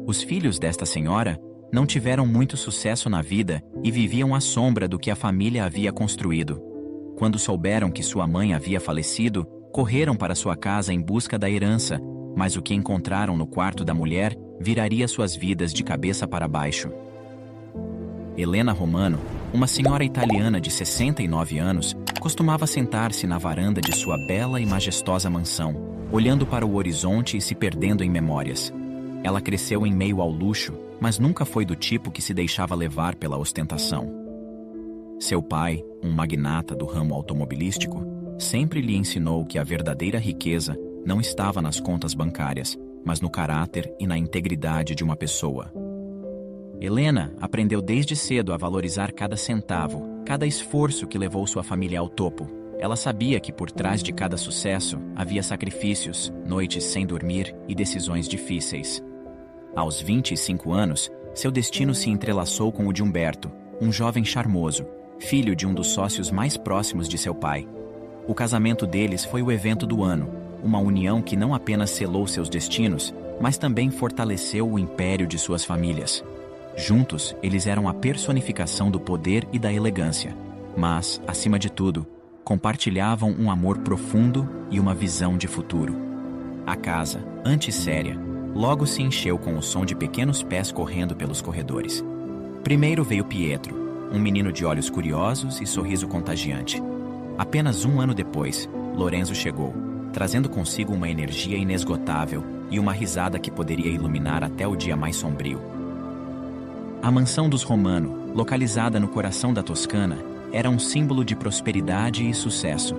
Os filhos desta senhora não tiveram muito sucesso na vida e viviam à sombra do que a família havia construído. Quando souberam que sua mãe havia falecido, correram para sua casa em busca da herança, mas o que encontraram no quarto da mulher viraria suas vidas de cabeça para baixo. Helena Romano, uma senhora italiana de 69 anos, costumava sentar-se na varanda de sua bela e majestosa mansão, olhando para o horizonte e se perdendo em memórias. Ela cresceu em meio ao luxo, mas nunca foi do tipo que se deixava levar pela ostentação. Seu pai, um magnata do ramo automobilístico, sempre lhe ensinou que a verdadeira riqueza não estava nas contas bancárias, mas no caráter e na integridade de uma pessoa. Helena aprendeu desde cedo a valorizar cada centavo, cada esforço que levou sua família ao topo. Ela sabia que por trás de cada sucesso havia sacrifícios, noites sem dormir e decisões difíceis. Aos 25 anos, seu destino se entrelaçou com o de Humberto, um jovem charmoso, filho de um dos sócios mais próximos de seu pai. O casamento deles foi o evento do ano, uma união que não apenas selou seus destinos, mas também fortaleceu o império de suas famílias. Juntos, eles eram a personificação do poder e da elegância, mas, acima de tudo, compartilhavam um amor profundo e uma visão de futuro. A casa, antes séria, logo se encheu com o som de pequenos pés correndo pelos corredores. Primeiro veio Pietro, um menino de olhos curiosos e sorriso contagiante. Apenas um ano depois, Lorenzo chegou, trazendo consigo uma energia inesgotável e uma risada que poderia iluminar até o dia mais sombrio. A mansão dos Romano, localizada no coração da Toscana, era um símbolo de prosperidade e sucesso.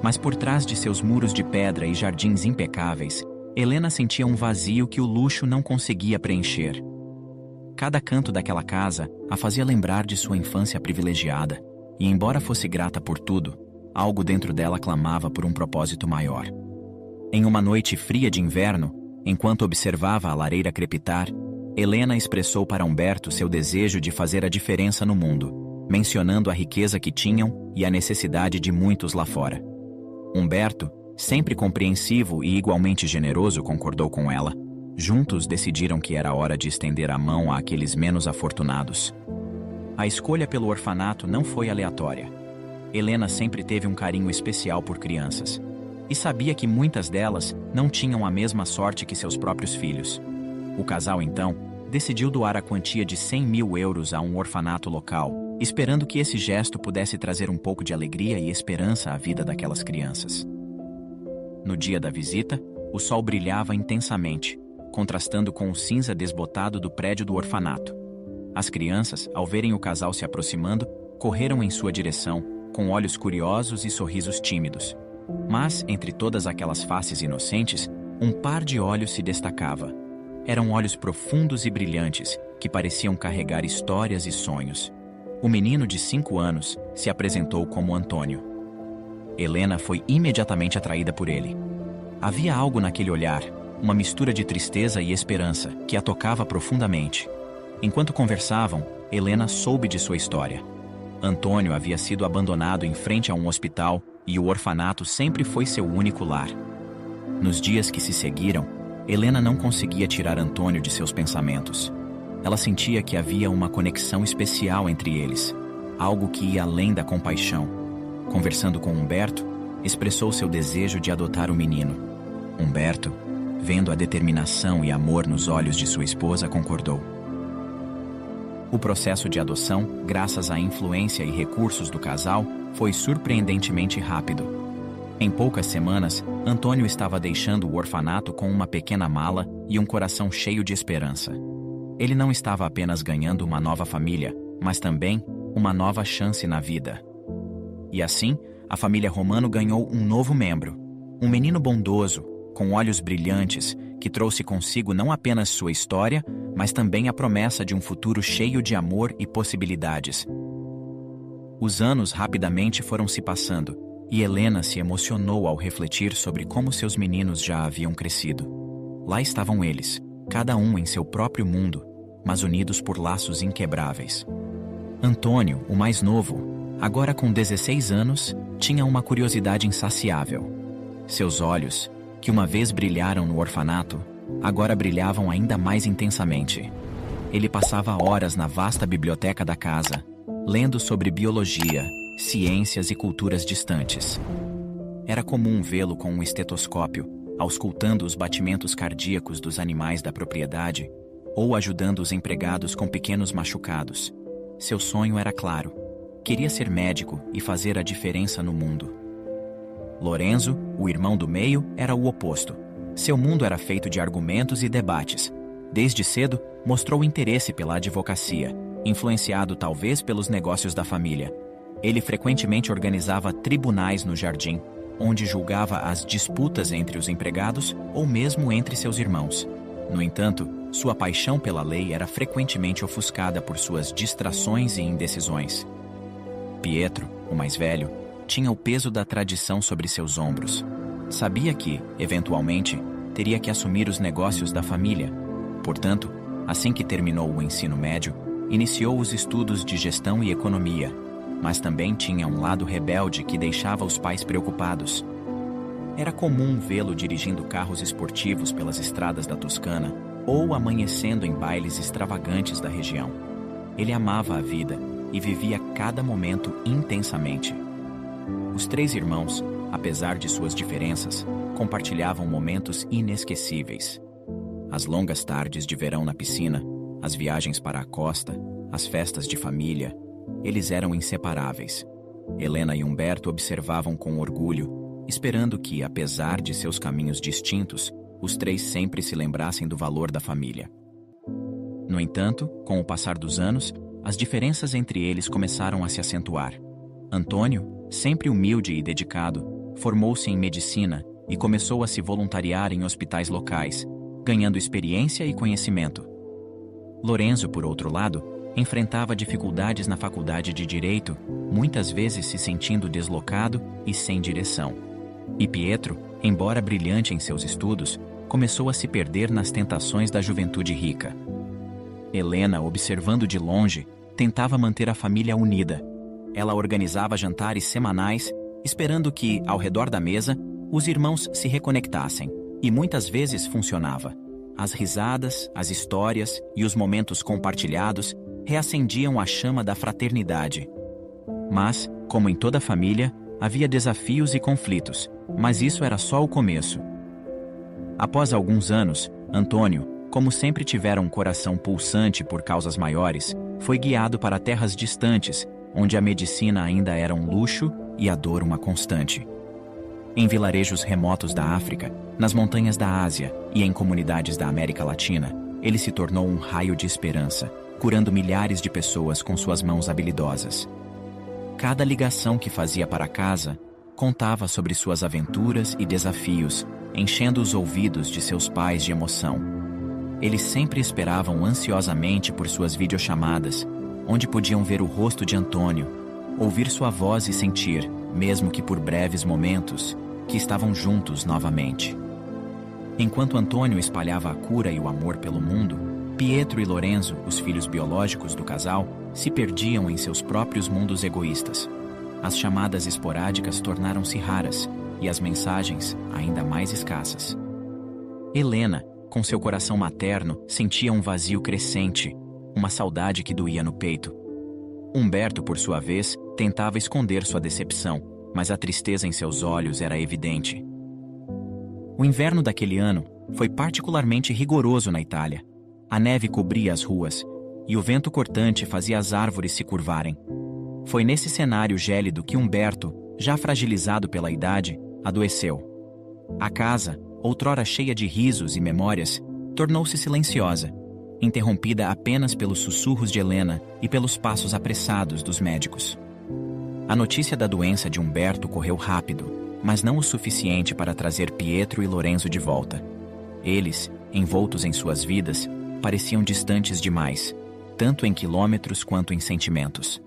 Mas por trás de seus muros de pedra e jardins impecáveis, Helena sentia um vazio que o luxo não conseguia preencher. Cada canto daquela casa a fazia lembrar de sua infância privilegiada, e embora fosse grata por tudo, algo dentro dela clamava por um propósito maior. Em uma noite fria de inverno, enquanto observava a lareira crepitar, Helena expressou para Humberto seu desejo de fazer a diferença no mundo, mencionando a riqueza que tinham e a necessidade de muitos lá fora. Humberto, sempre compreensivo e igualmente generoso, concordou com ela. Juntos decidiram que era hora de estender a mão àqueles menos afortunados. A escolha pelo orfanato não foi aleatória. Helena sempre teve um carinho especial por crianças, e sabia que muitas delas não tinham a mesma sorte que seus próprios filhos. O casal, então, decidiu doar a quantia de 100 mil euros a um orfanato local, esperando que esse gesto pudesse trazer um pouco de alegria e esperança à vida daquelas crianças. No dia da visita, o sol brilhava intensamente, contrastando com o cinza desbotado do prédio do orfanato. As crianças, ao verem o casal se aproximando, correram em sua direção, com olhos curiosos e sorrisos tímidos. Mas, entre todas aquelas faces inocentes, um par de olhos se destacava. Eram olhos profundos e brilhantes, que pareciam carregar histórias e sonhos. O menino de 5 anos se apresentou como Antônio. Helena foi imediatamente atraída por ele. Havia algo naquele olhar, uma mistura de tristeza e esperança, que a tocava profundamente. Enquanto conversavam, Helena soube de sua história. Antônio havia sido abandonado em frente a um hospital e o orfanato sempre foi seu único lar. Nos dias que se seguiram, Helena não conseguia tirar Antônio de seus pensamentos. Ela sentia que havia uma conexão especial entre eles, algo que ia além da compaixão. Conversando com Humberto, expressou seu desejo de adotar o menino. Humberto, vendo a determinação e amor nos olhos de sua esposa, concordou. O processo de adoção, graças à influência e recursos do casal, foi surpreendentemente rápido. Em poucas semanas, Antônio estava deixando o orfanato com uma pequena mala e um coração cheio de esperança. Ele não estava apenas ganhando uma nova família, mas também uma nova chance na vida. E assim, a família Romano ganhou um novo membro, um menino bondoso, com olhos brilhantes, que trouxe consigo não apenas sua história, mas também a promessa de um futuro cheio de amor e possibilidades. Os anos rapidamente foram se passando, e Helena se emocionou ao refletir sobre como seus meninos já haviam crescido. Lá estavam eles, cada um em seu próprio mundo, mas unidos por laços inquebráveis. Antônio, o mais novo, agora com 16 anos, tinha uma curiosidade insaciável. Seus olhos, que uma vez brilharam no orfanato, agora brilhavam ainda mais intensamente. Ele passava horas na vasta biblioteca da casa, lendo sobre biologia, ciências e culturas distantes. Era comum vê-lo com um estetoscópio, auscultando os batimentos cardíacos dos animais da propriedade ou ajudando os empregados com pequenos machucados. Seu sonho era claro: queria ser médico e fazer a diferença no mundo. Lorenzo, o irmão do meio, era o oposto. Seu mundo era feito de argumentos e debates. Desde cedo, mostrou interesse pela advocacia, influenciado talvez pelos negócios da família. Ele frequentemente organizava tribunais no jardim, onde julgava as disputas entre os empregados ou mesmo entre seus irmãos. No entanto, sua paixão pela lei era frequentemente ofuscada por suas distrações e indecisões. Pietro, o mais velho, tinha o peso da tradição sobre seus ombros. Sabia que, eventualmente, teria que assumir os negócios da família. Portanto, assim que terminou o ensino médio, iniciou os estudos de gestão e economia, mas também tinha um lado rebelde que deixava os pais preocupados. Era comum vê-lo dirigindo carros esportivos pelas estradas da Toscana ou amanhecendo em bailes extravagantes da região. Ele amava a vida e vivia cada momento intensamente. Os três irmãos, apesar de suas diferenças, compartilhavam momentos inesquecíveis. As longas tardes de verão na piscina, as viagens para a costa, as festas de família, eles eram inseparáveis. Helena e Humberto observavam com orgulho, esperando que, apesar de seus caminhos distintos, os três sempre se lembrassem do valor da família. No entanto, com o passar dos anos, as diferenças entre eles começaram a se acentuar. Antônio, sempre humilde e dedicado, formou-se em medicina e começou a se voluntariar em hospitais locais, ganhando experiência e conhecimento. Lorenzo, por outro lado, enfrentava dificuldades na faculdade de Direito, muitas vezes se sentindo deslocado e sem direção. E Pietro, embora brilhante em seus estudos, começou a se perder nas tentações da juventude rica. Helena, observando de longe, tentava manter a família unida. Ela organizava jantares semanais, esperando que, ao redor da mesa, os irmãos se reconectassem, e muitas vezes funcionava. As risadas, as histórias e os momentos compartilhados reacendiam a chama da fraternidade. Mas, como em toda família, havia desafios e conflitos, mas isso era só o começo. Após alguns anos, Antônio, como sempre tivera um coração pulsante por causas maiores, foi guiado para terras distantes, onde a medicina ainda era um luxo e a dor uma constante. Em vilarejos remotos da África, nas montanhas da Ásia e em comunidades da América Latina, ele se tornou um raio de esperança, curando milhares de pessoas com suas mãos habilidosas. Cada ligação que fazia para casa contava sobre suas aventuras e desafios, enchendo os ouvidos de seus pais de emoção. Eles sempre esperavam ansiosamente por suas videochamadas, onde podiam ver o rosto de Antônio, ouvir sua voz e sentir, mesmo que por breves momentos, que estavam juntos novamente. Enquanto Antônio espalhava a cura e o amor pelo mundo, Pietro e Lorenzo, os filhos biológicos do casal, se perdiam em seus próprios mundos egoístas. As chamadas esporádicas tornaram-se raras e as mensagens ainda mais escassas. Helena, com seu coração materno, sentia um vazio crescente, uma saudade que doía no peito. Humberto, por sua vez, tentava esconder sua decepção, mas a tristeza em seus olhos era evidente. O inverno daquele ano foi particularmente rigoroso na Itália. A neve cobria as ruas e o vento cortante fazia as árvores se curvarem. Foi nesse cenário gélido que Humberto, já fragilizado pela idade, adoeceu. A casa, outrora cheia de risos e memórias, tornou-se silenciosa, interrompida apenas pelos sussurros de Helena e pelos passos apressados dos médicos. A notícia da doença de Humberto correu rápido, mas não o suficiente para trazer Pietro e Lorenzo de volta. Eles, envoltos em suas vidas, pareciam distantes demais, tanto em quilômetros quanto em sentimentos.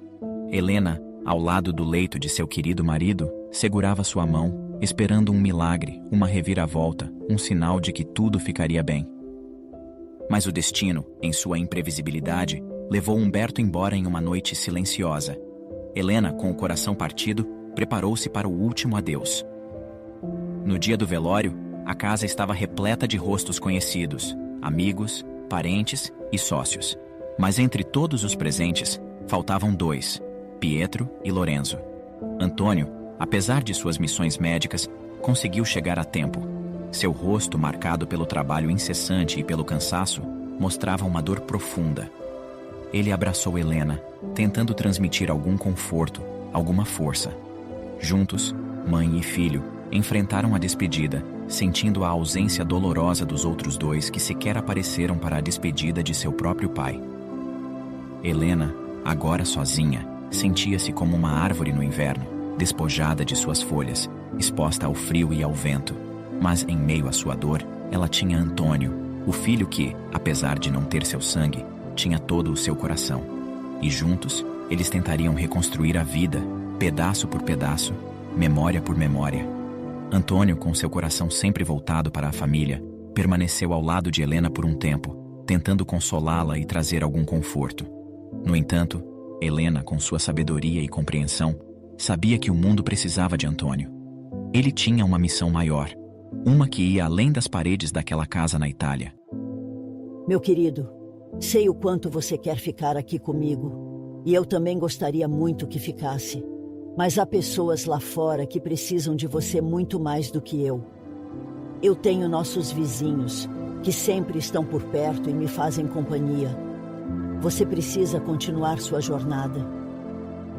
Helena, ao lado do leito de seu querido marido, segurava sua mão, esperando um milagre, uma reviravolta, um sinal de que tudo ficaria bem. Mas o destino, em sua imprevisibilidade, levou Humberto embora em uma noite silenciosa. Helena, com o coração partido, preparou-se para o último adeus. No dia do velório, a casa estava repleta de rostos conhecidos, amigos, parentes e sócios. Mas entre todos os presentes, faltavam dois, Pietro e Lorenzo. Antônio, apesar de suas missões médicas, conseguiu chegar a tempo. Seu rosto, marcado pelo trabalho incessante e pelo cansaço, mostrava uma dor profunda. Ele abraçou Helena, tentando transmitir algum conforto, alguma força. Juntos, mãe e filho enfrentaram a despedida, sentindo a ausência dolorosa dos outros dois que sequer apareceram para a despedida de seu próprio pai. Helena, agora sozinha, sentia-se como uma árvore no inverno, despojada de suas folhas, exposta ao frio e ao vento. Mas, em meio à sua dor, ela tinha Antônio, o filho que, apesar de não ter seu sangue, tinha todo o seu coração. E juntos, eles tentariam reconstruir a vida, pedaço por pedaço, memória por memória. Antônio, com seu coração sempre voltado para a família, permaneceu ao lado de Helena por um tempo, tentando consolá-la e trazer algum conforto. No entanto, Helena, com sua sabedoria e compreensão, sabia que o mundo precisava de Antônio. Ele tinha uma missão maior, uma que ia além das paredes daquela casa na Itália. Meu querido, sei o quanto você quer ficar aqui comigo, e eu também gostaria muito que ficasse. Mas há pessoas lá fora que precisam de você muito mais do que eu. Eu tenho nossos vizinhos, que sempre estão por perto e me fazem companhia. Você precisa continuar sua jornada,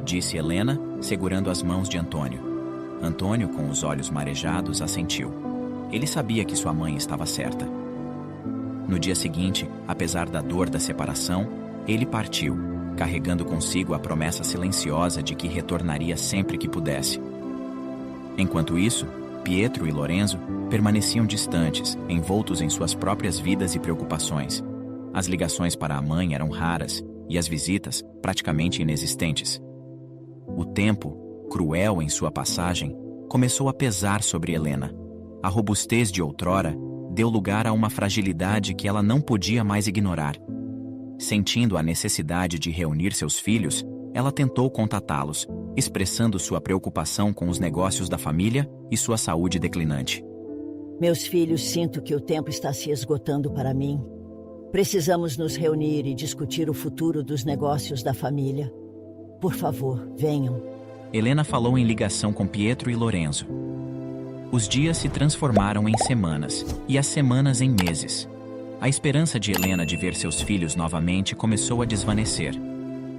disse Helena, segurando as mãos de Antônio. Antônio, com os olhos marejados, assentiu. Ele sabia que sua mãe estava certa. No dia seguinte, apesar da dor da separação, ele partiu, carregando consigo a promessa silenciosa de que retornaria sempre que pudesse. Enquanto isso, Pietro e Lorenzo permaneciam distantes, envoltos em suas próprias vidas e preocupações. As ligações para a mãe eram raras e as visitas praticamente inexistentes. O tempo, cruel em sua passagem, começou a pesar sobre Helena. A robustez de outrora deu lugar a uma fragilidade que ela não podia mais ignorar. Sentindo a necessidade de reunir seus filhos, ela tentou contatá-los, expressando sua preocupação com os negócios da família e sua saúde declinante. Meus filhos, sinto que o tempo está se esgotando para mim. Precisamos nos reunir e discutir o futuro dos negócios da família. Por favor, venham. Helena falou em ligação com Pietro e Lorenzo. Os dias se transformaram em semanas, e as semanas em meses. A esperança de Helena de ver seus filhos novamente começou a desvanecer.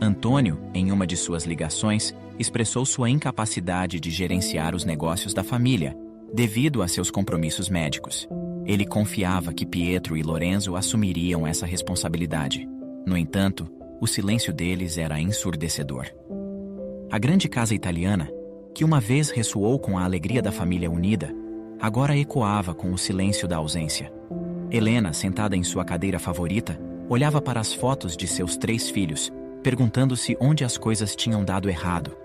Antônio, em uma de suas ligações, expressou sua incapacidade de gerenciar os negócios da família, devido a seus compromissos médicos. Ele confiava que Pietro e Lorenzo assumiriam essa responsabilidade. No entanto, o silêncio deles era ensurdecedor. A grande casa italiana, que uma vez ressoou com a alegria da família unida, agora ecoava com o silêncio da ausência. Helena, sentada em sua cadeira favorita, olhava para as fotos de seus 3 filhos, perguntando-se onde as coisas tinham dado errado.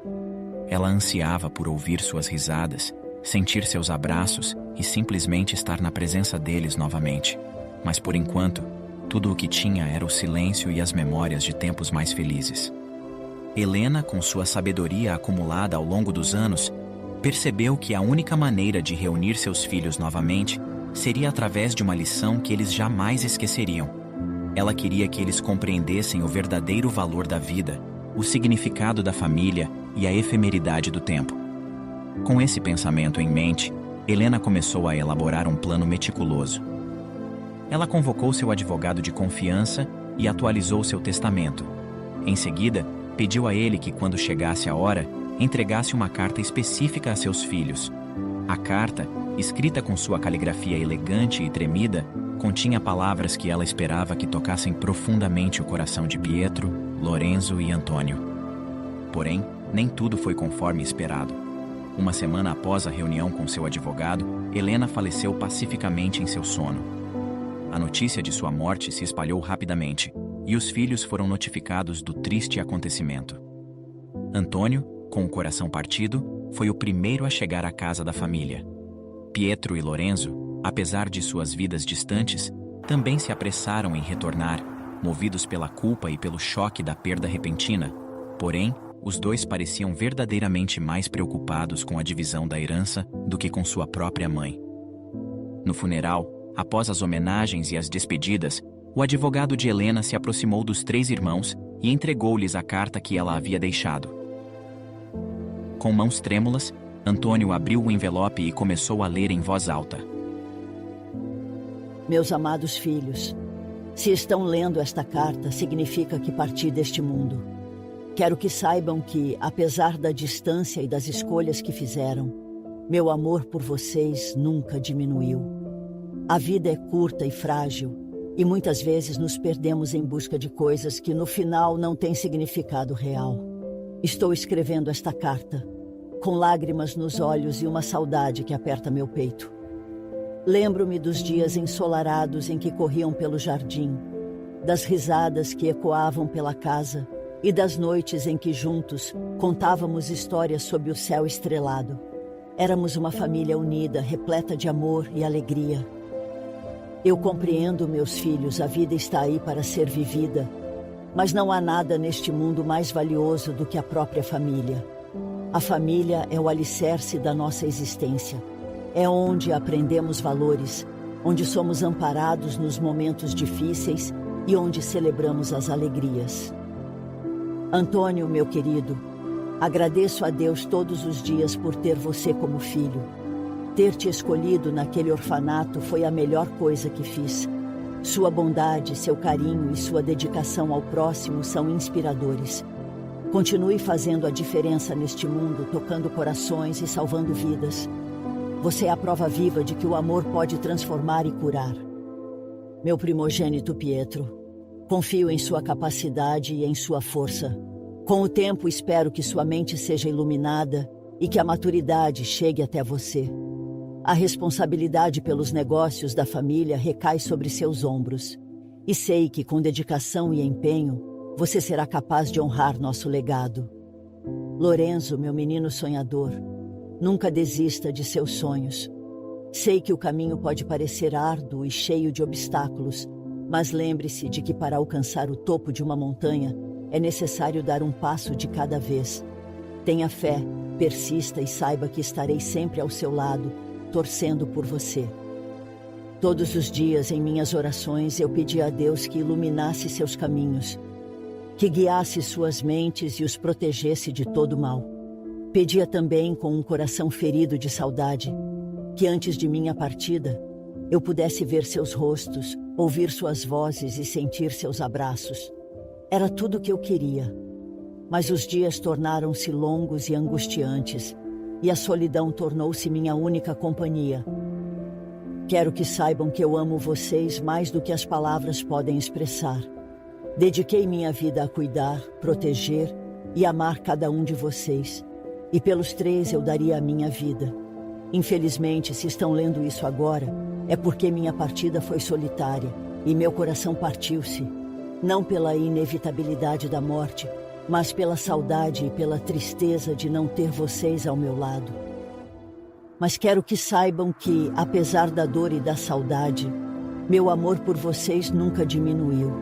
Ela ansiava por ouvir suas risadas, sentir seus abraços e simplesmente estar na presença deles novamente. Mas por enquanto, tudo o que tinha era o silêncio e as memórias de tempos mais felizes. Helena, com sua sabedoria acumulada ao longo dos anos, percebeu que a única maneira de reunir seus filhos novamente seria através de uma lição que eles jamais esqueceriam. Ela queria que eles compreendessem o verdadeiro valor da vida, o significado da família e a efemeridade do tempo. Com esse pensamento em mente, Helena começou a elaborar um plano meticuloso. Ela convocou seu advogado de confiança e atualizou seu testamento. Em seguida, pediu a ele que, quando chegasse a hora, entregasse uma carta específica a seus filhos. A carta, escrita com sua caligrafia elegante e tremida, continha palavras que ela esperava que tocassem profundamente o coração de Pietro, Lorenzo e Antônio. Porém, nem tudo foi conforme esperado. Uma semana após a reunião com seu advogado, Helena faleceu pacificamente em seu sono. A notícia de sua morte se espalhou rapidamente, e os filhos foram notificados do triste acontecimento. Antônio, com o coração partido, foi o primeiro a chegar à casa da família. Pietro e Lorenzo, apesar de suas vidas distantes, também se apressaram em retornar, movidos pela culpa e pelo choque da perda repentina. Porém, os dois pareciam verdadeiramente mais preocupados com a divisão da herança do que com sua própria mãe. No funeral, após as homenagens e as despedidas, o advogado de Helena se aproximou dos 3 irmãos e entregou-lhes a carta que ela havia deixado. Com mãos trêmulas, Antônio abriu o envelope e começou a ler em voz alta. Meus amados filhos, se estão lendo esta carta, significa que parti deste mundo. Quero que saibam que, apesar da distância e das escolhas que fizeram, meu amor por vocês nunca diminuiu. A vida é curta e frágil, e muitas vezes nos perdemos em busca de coisas que no final não têm significado real. Estou escrevendo esta carta, com lágrimas nos olhos e uma saudade que aperta meu peito. Lembro-me dos dias ensolarados em que corriam pelo jardim, das risadas que ecoavam pela casa e das noites em que juntos contávamos histórias sob o céu estrelado. Éramos uma família unida, repleta de amor e alegria. Eu compreendo, meus filhos, a vida está aí para ser vivida, mas não há nada neste mundo mais valioso do que a própria família. A família é o alicerce da nossa existência. É onde aprendemos valores, onde somos amparados nos momentos difíceis e onde celebramos as alegrias. Antônio, meu querido, agradeço a Deus todos os dias por ter você como filho. Ter te escolhido naquele orfanato foi a melhor coisa que fiz. Sua bondade, seu carinho e sua dedicação ao próximo são inspiradores. Continue fazendo a diferença neste mundo, tocando corações e salvando vidas. Você é a prova viva de que o amor pode transformar e curar. Meu primogênito Pietro, confio em sua capacidade e em sua força. Com o tempo, espero que sua mente seja iluminada e que a maturidade chegue até você. A responsabilidade pelos negócios da família recai sobre seus ombros. E sei que, com dedicação e empenho, você será capaz de honrar nosso legado. Lorenzo, meu menino sonhador, nunca desista de seus sonhos. Sei que o caminho pode parecer árduo e cheio de obstáculos, mas lembre-se de que para alcançar o topo de uma montanha, é necessário dar um passo de cada vez. Tenha fé, persista e saiba que estarei sempre ao seu lado, torcendo por você. Todos os dias, em minhas orações, eu pedi a Deus que iluminasse seus caminhos, que guiasse suas mentes e os protegesse de todo mal. Pedia também, com um coração ferido de saudade, que antes de minha partida, eu pudesse ver seus rostos, ouvir suas vozes e sentir seus abraços. Era tudo o que eu queria. Mas os dias tornaram-se longos e angustiantes, e a solidão tornou-se minha única companhia. Quero que saibam que eu amo vocês mais do que as palavras podem expressar. Dediquei minha vida a cuidar, proteger e amar cada um de vocês. E pelos 3 eu daria a minha vida. Infelizmente, se estão lendo isso agora, é porque minha partida foi solitária e meu coração partiu-se, não pela inevitabilidade da morte, mas pela saudade e pela tristeza de não ter vocês ao meu lado. Mas quero que saibam que, apesar da dor e da saudade, meu amor por vocês nunca diminuiu.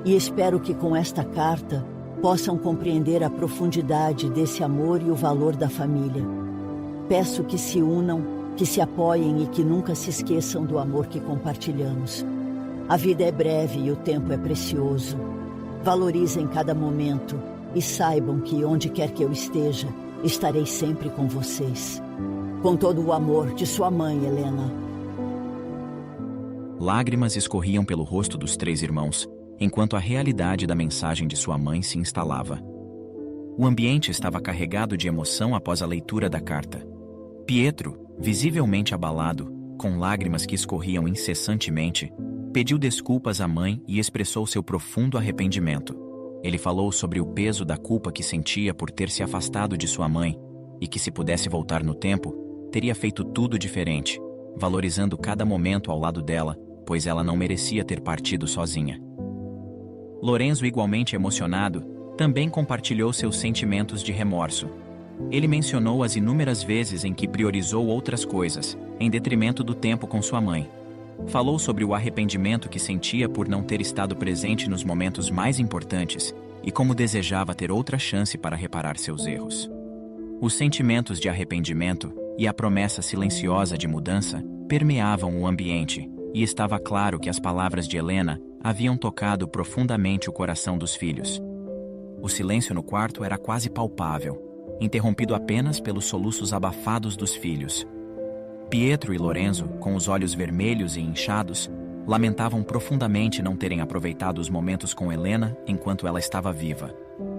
E espero que com esta carta possam compreender a profundidade desse amor e o valor da família. Peço que se unam, que se apoiem e que nunca se esqueçam do amor que compartilhamos. A vida é breve e o tempo é precioso. Valorizem cada momento e saibam que, onde quer que eu esteja, estarei sempre com vocês. Com todo o amor de sua mãe, Helena. Lágrimas escorriam pelo rosto dos 3 irmãos, enquanto a realidade da mensagem de sua mãe se instalava. O ambiente estava carregado de emoção após a leitura da carta. Pietro, visivelmente abalado, com lágrimas que escorriam incessantemente, pediu desculpas à mãe e expressou seu profundo arrependimento. Ele falou sobre o peso da culpa que sentia por ter se afastado de sua mãe e que, se pudesse voltar no tempo, teria feito tudo diferente, valorizando cada momento ao lado dela, pois ela não merecia ter partido sozinha. Lorenzo, igualmente emocionado, também compartilhou seus sentimentos de remorso. Ele mencionou as inúmeras vezes em que priorizou outras coisas, em detrimento do tempo com sua mãe. Falou sobre o arrependimento que sentia por não ter estado presente nos momentos mais importantes e como desejava ter outra chance para reparar seus erros. Os sentimentos de arrependimento e a promessa silenciosa de mudança permeavam o ambiente, e estava claro que as palavras de Helena haviam tocado profundamente o coração dos filhos. O silêncio no quarto era quase palpável, interrompido apenas pelos soluços abafados dos filhos. Pietro e Lorenzo, com os olhos vermelhos e inchados, lamentavam profundamente não terem aproveitado os momentos com Helena enquanto ela estava viva.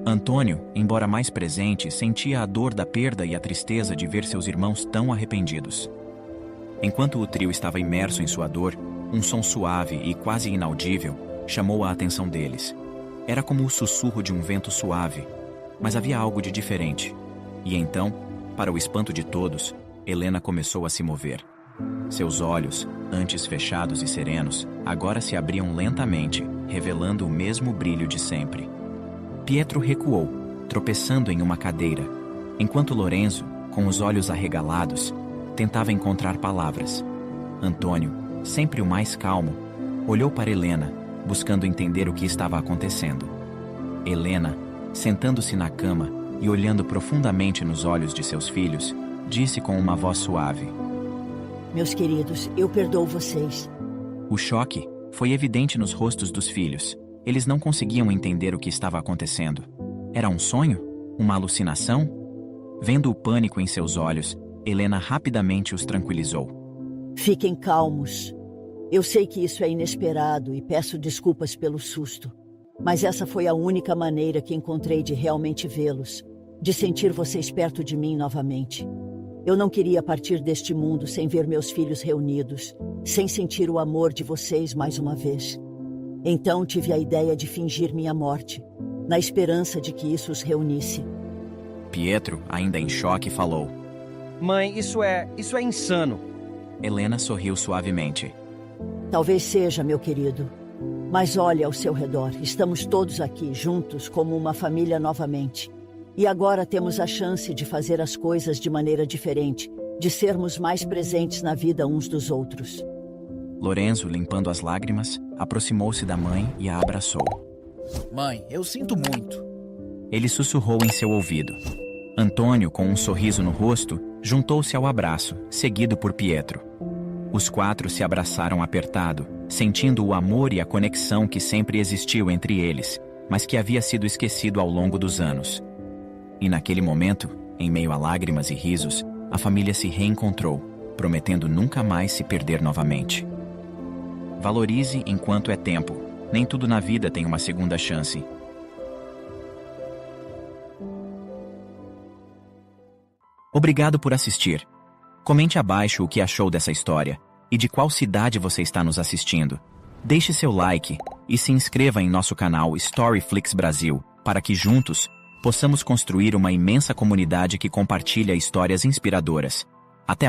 Antônio, embora mais presente, sentia a dor da perda e a tristeza de ver seus irmãos tão arrependidos. Enquanto o trio estava imerso em sua dor, um som suave e quase inaudível chamou a atenção deles. Era como o sussurro de um vento suave, mas havia algo de diferente. E então, para o espanto de todos, Helena começou a se mover. Seus olhos, antes fechados e serenos, agora se abriam lentamente, revelando o mesmo brilho de sempre. Pietro recuou, tropeçando em uma cadeira, enquanto Lorenzo, com os olhos arregalados, tentava encontrar palavras. Antônio, sempre o mais calmo, olhou para Helena, buscando entender o que estava acontecendo. Helena, sentando-se na cama e olhando profundamente nos olhos de seus filhos, disse com uma voz suave: Meus queridos, eu perdoo vocês. O choque foi evidente nos rostos dos filhos. Eles não conseguiam entender o que estava acontecendo. Era um sonho? Uma alucinação? Vendo o pânico em seus olhos, Helena rapidamente os tranquilizou. Fiquem calmos. Eu sei que isso é inesperado e peço desculpas pelo susto. Mas essa foi a única maneira que encontrei de realmente vê-los, de sentir vocês perto de mim novamente. Eu não queria partir deste mundo sem ver meus filhos reunidos, sem sentir o amor de vocês mais uma vez. Então tive a ideia de fingir minha morte, na esperança de que isso os reunisse. Pietro, ainda em choque, falou: Mãe, isso é insano. Helena sorriu suavemente. Talvez seja, meu querido. Mas olhe ao seu redor, estamos todos aqui, juntos, como uma família novamente. E agora temos a chance de fazer as coisas de maneira diferente, de sermos mais presentes na vida uns dos outros. Lorenzo, limpando as lágrimas, aproximou-se da mãe e a abraçou. Mãe, eu sinto muito. Ele sussurrou em seu ouvido. Antônio, com um sorriso no rosto, juntou-se ao abraço, seguido por Pietro. Os quatro se abraçaram apertado, sentindo o amor e a conexão que sempre existiu entre eles, mas que havia sido esquecido ao longo dos anos. E naquele momento, em meio a lágrimas e risos, a família se reencontrou, prometendo nunca mais se perder novamente. Valorize enquanto é tempo. Nem tudo na vida tem uma segunda chance. Obrigado por assistir. Comente abaixo o que achou dessa história e de qual cidade você está nos assistindo. Deixe seu like e se inscreva em nosso canal Storyflix Brasil para que juntos possamos construir uma imensa comunidade que compartilha histórias inspiradoras.